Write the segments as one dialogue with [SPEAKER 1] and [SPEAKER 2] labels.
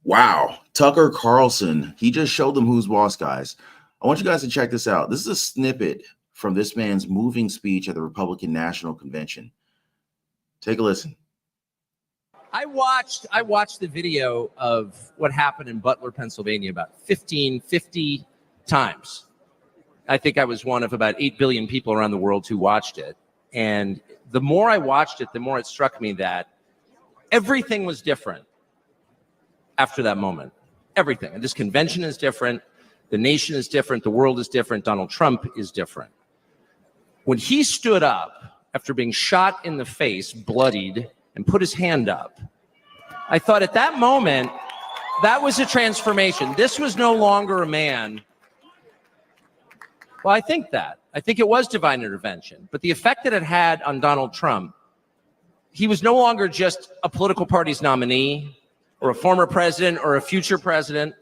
[SPEAKER 1] Wow, Tucker Carlson. He just showed them who's boss, guys. I want you guys to check this out. This is a snippet from this man's moving speech at the Republican National Convention. Take a listen.
[SPEAKER 2] I watched the video of what happened in Butler, Pennsylvania about 50 times. I think I was one of about 8 billion people around the world who watched it. And the more I watched it, the more it struck me that everything was different after that moment. Everything. And this convention is different. The nation is different. The world is different. Donald Trump is different. When he stood up after being shot in the face, bloodied, and put his hand up, I thought at that moment, that was a transformation. This was no longer a man. Well, I think it was divine intervention. But the effect that it had on Donald Trump, he was no longer just a political party's nominee or a former president or a future president.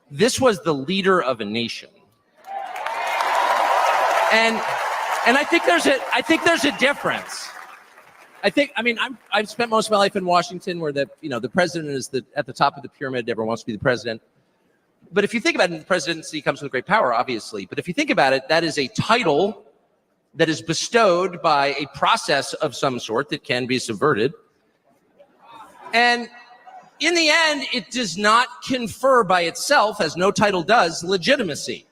[SPEAKER 2] This was the leader of a nation. And I think there's a difference. I've spent most of my life in Washington where the president is at the top of the pyramid. Everyone wants to be the president. But if you think about it, the presidency comes with great power, obviously. But if you think about it, that is a title that is bestowed by a process of some sort that can be subverted. And in the end, it does not confer by itself, as no title does, legitimacy.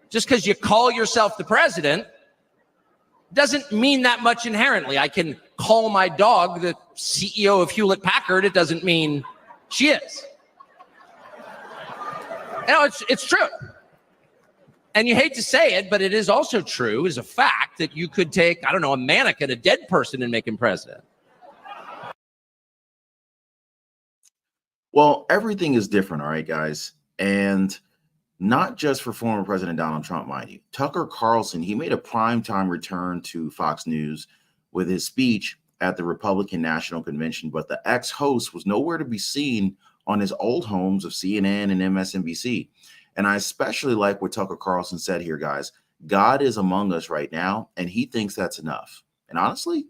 [SPEAKER 2] Just because you call yourself the president doesn't mean that much inherently. I can call my dog the CEO of Hewlett Packard. It doesn't mean she is. It's true. And you hate to say it, but it is also true, is a fact, that you could take, a mannequin, a dead person, and make him president.
[SPEAKER 1] Well, everything is different, all right, guys. And not just for former President Donald Trump, mind you. Tucker Carlson, he made a primetime return to Fox News with his speech at the Republican National Convention, but the ex-host was nowhere to be seen on his old homes of CNN and MSNBC. And I especially like what Tucker Carlson said here, guys. God is among us right now, and he thinks that's enough. And honestly,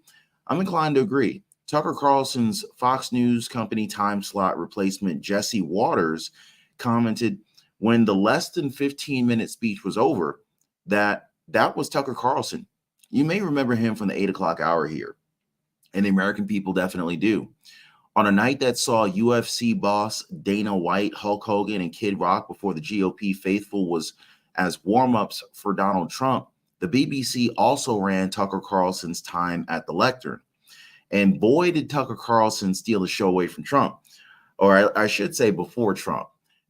[SPEAKER 1] I'm inclined to agree. Tucker Carlson's Fox News company time slot replacement, Jesse Waters, commented when the less than 15-minute speech was over that was Tucker Carlson. You may remember him from the 8 o'clock hour here, and the American people definitely do. On a night that saw UFC boss Dana White, Hulk Hogan, and Kid Rock before the GOP faithful was as warm-ups for Donald Trump, the BBC also ran Tucker Carlson's time at the lectern. And boy, did Tucker Carlson steal the show away from Trump, or I should say before Trump.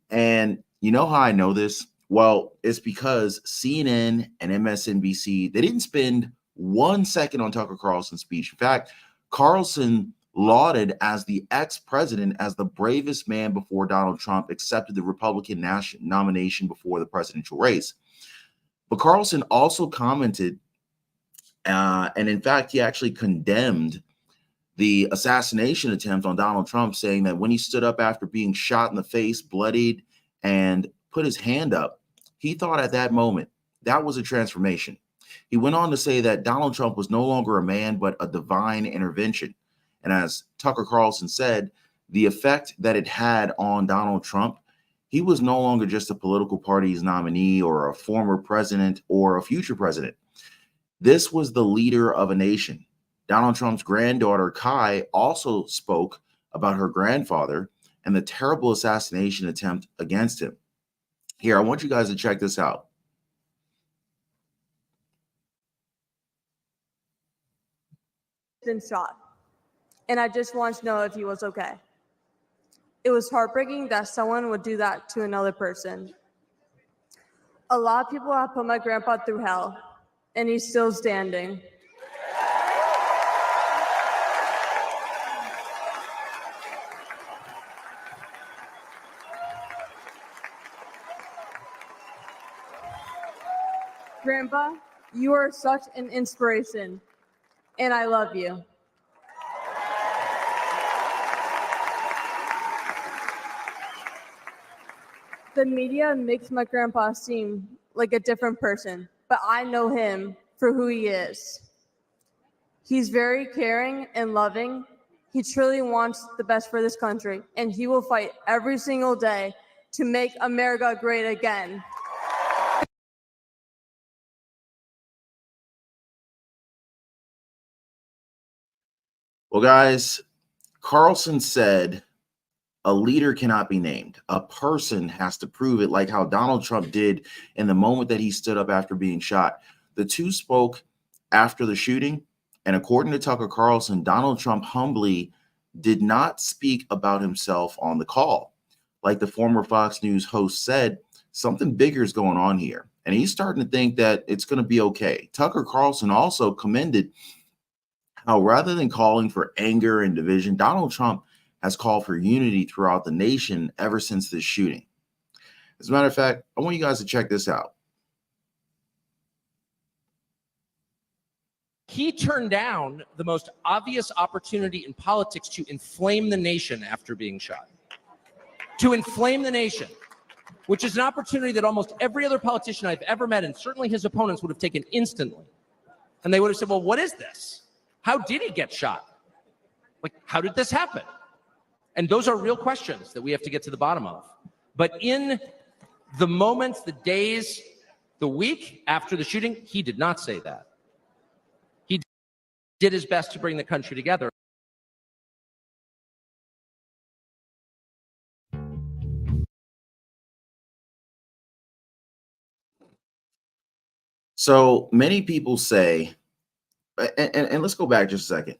[SPEAKER 1] And you know how I know this? Well, it's because CNN and MSNBC, they didn't spend 1 second on Tucker Carlson's speech. In fact, Carlson lauded as the ex-president as the bravest man before Donald Trump accepted the Republican nomination before the presidential race. But Carlson also commented, and in fact, he actually condemned the assassination attempt on Donald Trump, saying that when he stood up after being shot in the face, bloodied, and put his hand up, he thought at that moment that was a transformation. He went on to say that Donald Trump was no longer a man, but a divine intervention. And as Tucker Carlson said, the effect that it had on Donald Trump, he was no longer just a political party's nominee or a former president or a future president. This was the leader of a nation. Donald Trump's granddaughter, Kai, also spoke about her grandfather and the terrible assassination attempt against him. Here, I want you guys to check this out.
[SPEAKER 3] Been shot. And I just wanted to know if he was okay. It was heartbreaking that someone would do that to another person. A lot of people have put my grandpa through hell, and he's still standing. Grandpa, you are such an inspiration, and I love you. The media makes my grandpa seem like a different person, but I know him for who he is. He's very caring and loving, He truly wants the best for this country, and he will fight every single day to make America great again.
[SPEAKER 1] Well, guys, Carlson said a leader cannot be named. A person has to prove it, like how Donald Trump did in the moment that he stood up after being shot. The two spoke after the shooting, and according to Tucker Carlson, Donald Trump humbly did not speak about himself on the call. Like the former Fox News host said, something bigger is going on here, and he's starting to think that it's going to be okay. Tucker Carlson also commended how rather than calling for anger and division, Donald Trump has called for unity throughout the nation ever since this shooting. As a matter of fact, I want you guys to check this out.
[SPEAKER 2] He turned down the most obvious opportunity in politics to inflame the nation after being shot. To inflame the nation, which is an opportunity that almost every other politician I've ever met, and certainly his opponents, would have taken instantly. And they would have said, well, what is this? How did he get shot? Like, how did this happen? And those are real questions that we have to get to the bottom of. But in the moments, the days, the week after the shooting, he did not say that. He did his best to bring the country together.
[SPEAKER 1] So many people say, and let's go back just a second.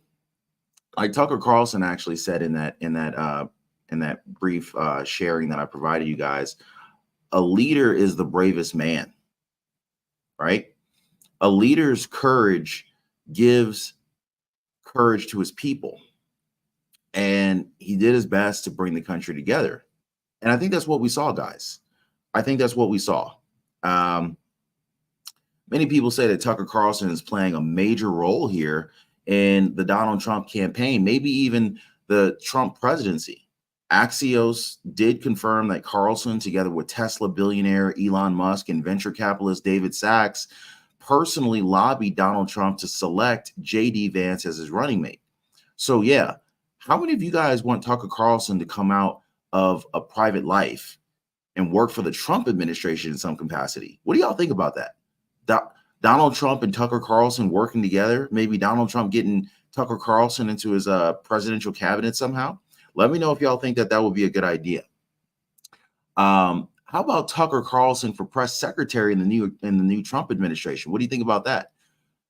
[SPEAKER 1] Like Tucker Carlson actually said in that brief sharing that I provided you guys, a leader is the bravest man, right? A leader's courage gives courage to his people, and he did his best to bring the country together. And I think that's what we saw, guys. I think that's what we saw. Many people say that Tucker Carlson is playing a major role here in the Donald Trump campaign, maybe even the Trump presidency. Axios did confirm that Carlson, together with Tesla billionaire Elon Musk and venture capitalist David Sachs, personally lobbied Donald Trump to select J.D. Vance as his running mate. So yeah, how many of you guys want Tucker Carlson to come out of a private life and work for the Trump administration in some capacity? What do y'all think about that? Donald Trump and Tucker Carlson working together, maybe Donald Trump getting Tucker Carlson into his presidential cabinet somehow. Let me know if y'all think that that would be a good idea. How about Tucker Carlson for press secretary in the new Trump administration? What do you think about that?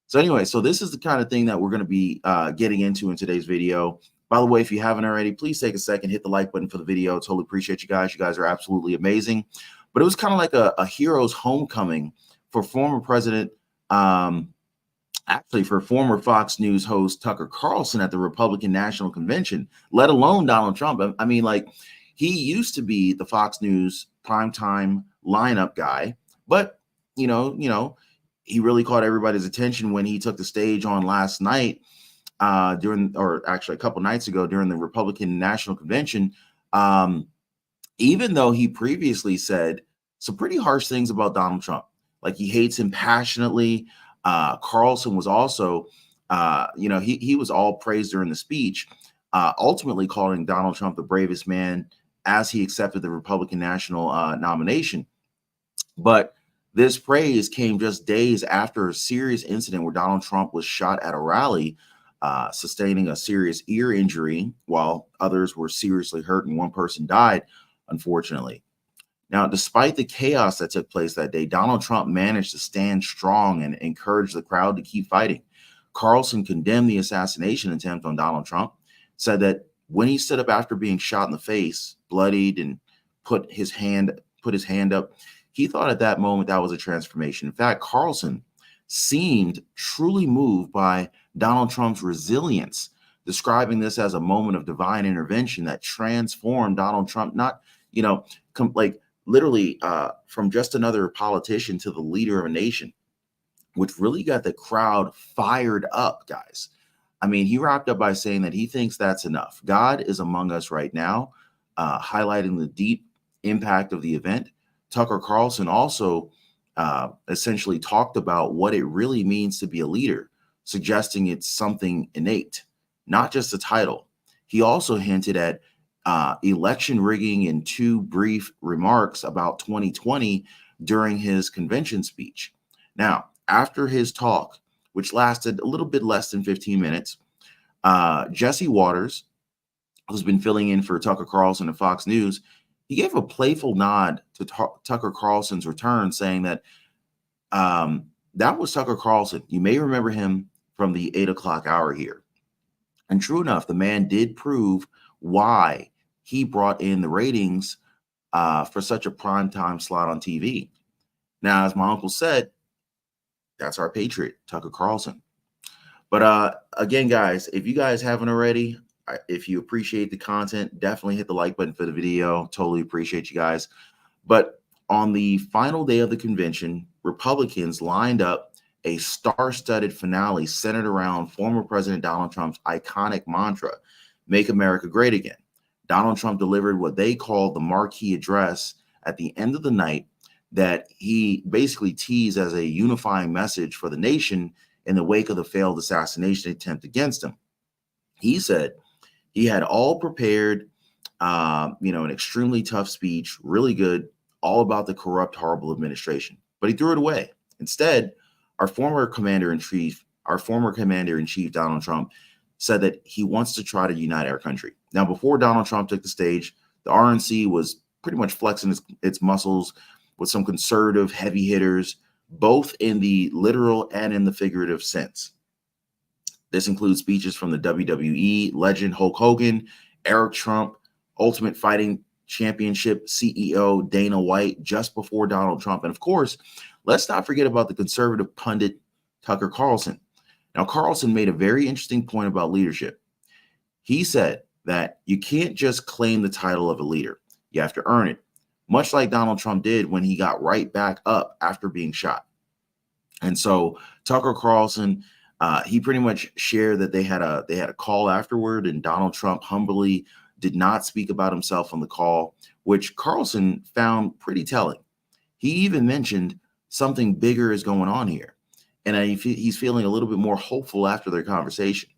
[SPEAKER 1] So anyway, so this is the kind of thing that we're going to be getting into in today's video. By the way, if you haven't already, please take a second, hit the like button for the video. Totally appreciate you guys. You guys are absolutely amazing. But it was kind of like a hero's homecoming for former president, actually for former Fox News host Tucker Carlson at the Republican National Convention, let alone Donald Trump. I mean, like, he used to be the Fox News primetime lineup guy, but you know, he really caught everybody's attention when he took the stage on last night or actually a couple nights ago during the Republican National Convention. Even though he previously said some pretty harsh things about Donald Trump. Like, he hates him passionately. Carlson was also, he was all praised during the speech, ultimately calling Donald Trump the bravest man as he accepted the Republican National nomination. But this praise came just days after a serious incident where Donald Trump was shot at a rally, sustaining a serious ear injury, while others were seriously hurt and one person died, unfortunately. Now, despite the chaos that took place that day, Donald Trump managed to stand strong and encourage the crowd to keep fighting. Carlson condemned the assassination attempt on Donald Trump, said that when he stood up after being shot in the face, bloodied, and put his hand up, he thought at that moment that was a transformation. In fact, Carlson seemed truly moved by Donald Trump's resilience, describing this as a moment of divine intervention that transformed Donald Trump, not, literally from just another politician to the leader of a nation, which really got the crowd fired up, guys. I mean, he wrapped up by saying that he thinks that's enough. God is among us right now, highlighting the deep impact of the event. Tucker Carlson also essentially talked about what it really means to be a leader, suggesting it's something innate, not just a title. He also hinted at election rigging in 2 brief remarks about 2020 during his convention speech. Now, after his talk, which lasted a little bit less than 15 minutes, Jesse Waters, who's been filling in for Tucker Carlson at Fox News, he gave a playful nod to Tucker Carlson's return, saying that that was Tucker Carlson. You may remember him from the 8 o'clock hour here. And true enough, the man did prove why he brought in the ratings for such a primetime slot on TV. Now, as my uncle said, that's our patriot, Tucker Carlson. But again, guys, if you guys haven't already, if you appreciate the content, definitely hit the like button for the video. Totally appreciate you guys. But on the final day of the convention, Republicans lined up a star-studded finale centered around former President Donald Trump's iconic mantra, "Make America Great Again." Donald Trump delivered what they called the marquee address at the end of the night that he basically teased as a unifying message for the nation in the wake of the failed assassination attempt against him. He said he had all prepared, an extremely tough speech, really good, all about the corrupt, horrible administration, but he threw it away. Instead, our former commander-in-chief, Donald Trump, said that he wants to try to unite our country. Now, before Donald Trump took the stage, the RNC was pretty much flexing its muscles with some conservative heavy hitters, both in the literal and in the figurative sense. This includes speeches from the WWE legend Hulk Hogan, Eric Trump, Ultimate Fighting Championship CEO Dana White just before Donald Trump. And of course, let's not forget about the conservative pundit Tucker Carlson. Now, Carlson made a very interesting point about leadership. He said that you can't just claim the title of a leader. You have to earn it, much like Donald Trump did when he got right back up after being shot. And so Tucker Carlson, he pretty much shared that they had a call afterward, and Donald Trump humbly did not speak about himself on the call, which Carlson found pretty telling. He even mentioned something bigger is going on here. And he's feeling a little bit more hopeful after their conversation,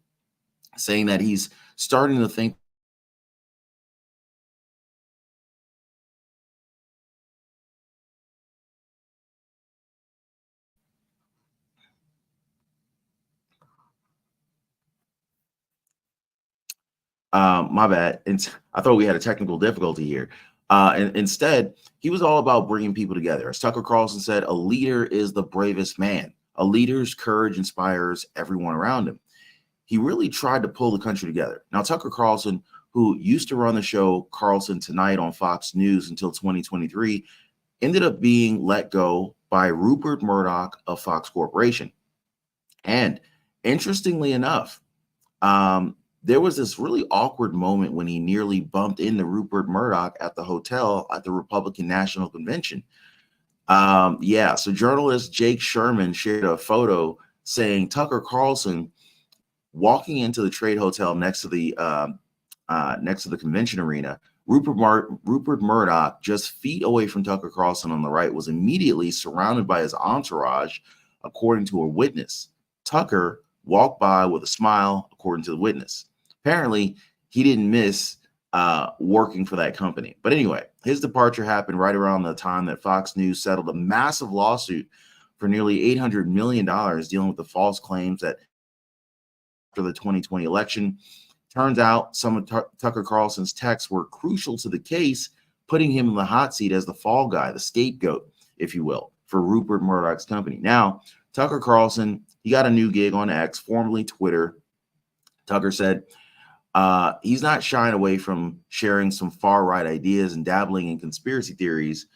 [SPEAKER 1] saying that he's starting to think my bad. And I thought we had a technical difficulty here. And instead, he was all about bringing people together. As Tucker Carlson said, a leader is the bravest man. A leader's courage inspires everyone around him. He really tried to pull the country together. Now, Tucker Carlson, who used to run the show Carlson Tonight on Fox News until 2023, ended up being let go by Rupert Murdoch of Fox Corporation. And interestingly enough, there was this really awkward moment when he nearly bumped into Rupert Murdoch at the hotel at the Republican National Convention. So journalist Jake Sherman shared a photo saying Tucker Carlson walking into the Trade Hotel next to the convention arena. Rupert Murdoch, just feet away from Tucker Carlson on the right, was immediately surrounded by his entourage, according to a witness. Tucker walked by with a smile, according to the witness. Apparently, he didn't miss working for that company. But anyway, his departure happened right around the time that Fox News settled a massive lawsuit for nearly $800 million dealing with the false claims that after the 2020 election. Turns out some of Tucker Carlson's texts were crucial to the case, putting him in the hot seat as the fall guy, the scapegoat, if you will, for Rupert Murdoch's company. Now, Tucker Carlson, he got a new gig on X, formerly Twitter. Tucker said he's not shying away from sharing some far-right ideas and dabbling in conspiracy theories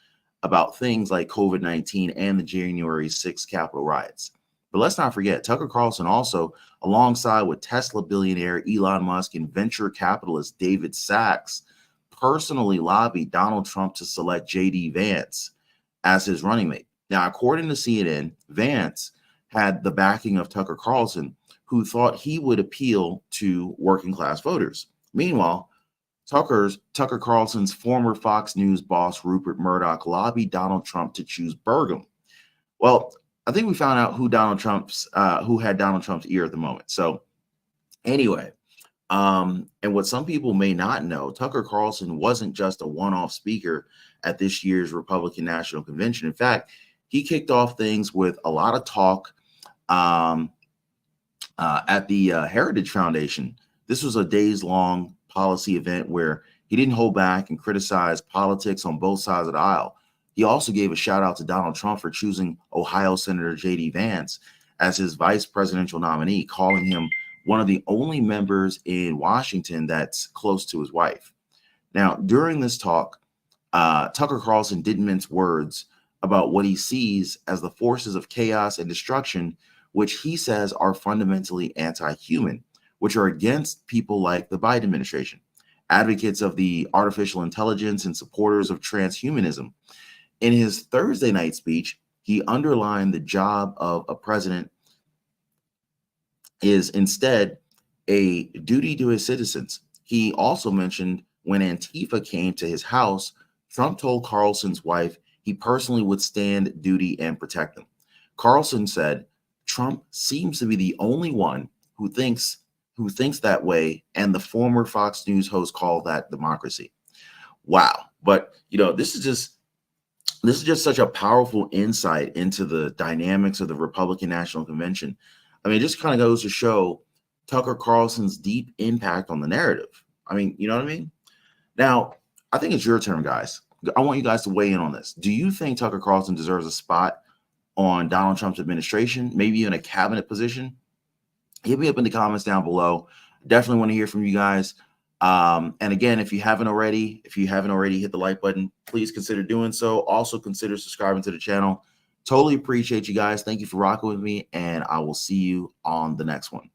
[SPEAKER 1] about things like COVID-19 and the January 6th Capitol riots. But let's not forget, Tucker Carlson also, alongside with Tesla billionaire Elon Musk and venture capitalist David Sachs, personally lobbied Donald Trump to select J.D. Vance as his running mate. Now, according to CNN, Vance had the backing of Tucker Carlson, who thought he would appeal to working class voters. Meanwhile, Tucker Carlson's former Fox News boss, Rupert Murdoch, lobbied Donald Trump to choose Burgum. Well, I think we found out who had Donald Trump's ear at the moment. So anyway, And what some people may not know, Tucker Carlson wasn't just a one-off speaker at this year's Republican National Convention. In fact, he kicked off things with a lot of talk at the Heritage Foundation. This was a days-long policy event where he didn't hold back and criticize politics on both sides of the aisle. He also gave a shout out to Donald Trump for choosing Ohio Senator J.D. Vance as his vice presidential nominee, calling him one of the only members in Washington that's close to his wife. Now, during this talk, Tucker Carlson didn't mince words about what he sees as the forces of chaos and destruction, which he says are fundamentally anti-human, which are against people like the Biden administration, advocates of the artificial intelligence and supporters of transhumanism. In his Thursday night speech, he underlined the job of a president is instead a duty to his citizens. He also mentioned when Antifa came to his house, Trump told Carlson's wife he personally would stand duty and protect them. Carlson said, Trump seems to be the only one who thinks that way, and the former Fox News host called that democracy. Wow. But this is just such a powerful insight into the dynamics of the Republican National Convention. I mean, it just kind of goes to show Tucker Carlson's deep impact on the narrative. I mean, you know what I mean? Now, I think it's your turn, guys. I want you guys to weigh in on this. Do you think Tucker Carlson deserves a spot on Donald Trump's administration, maybe even a cabinet position? Hit me up in the comments down below. Definitely want to hear from you guys. And again, if you haven't already hit the like button, please consider doing so. Also consider subscribing to the channel. Totally appreciate you guys. Thank you for rocking with me, and I will see you on the next one.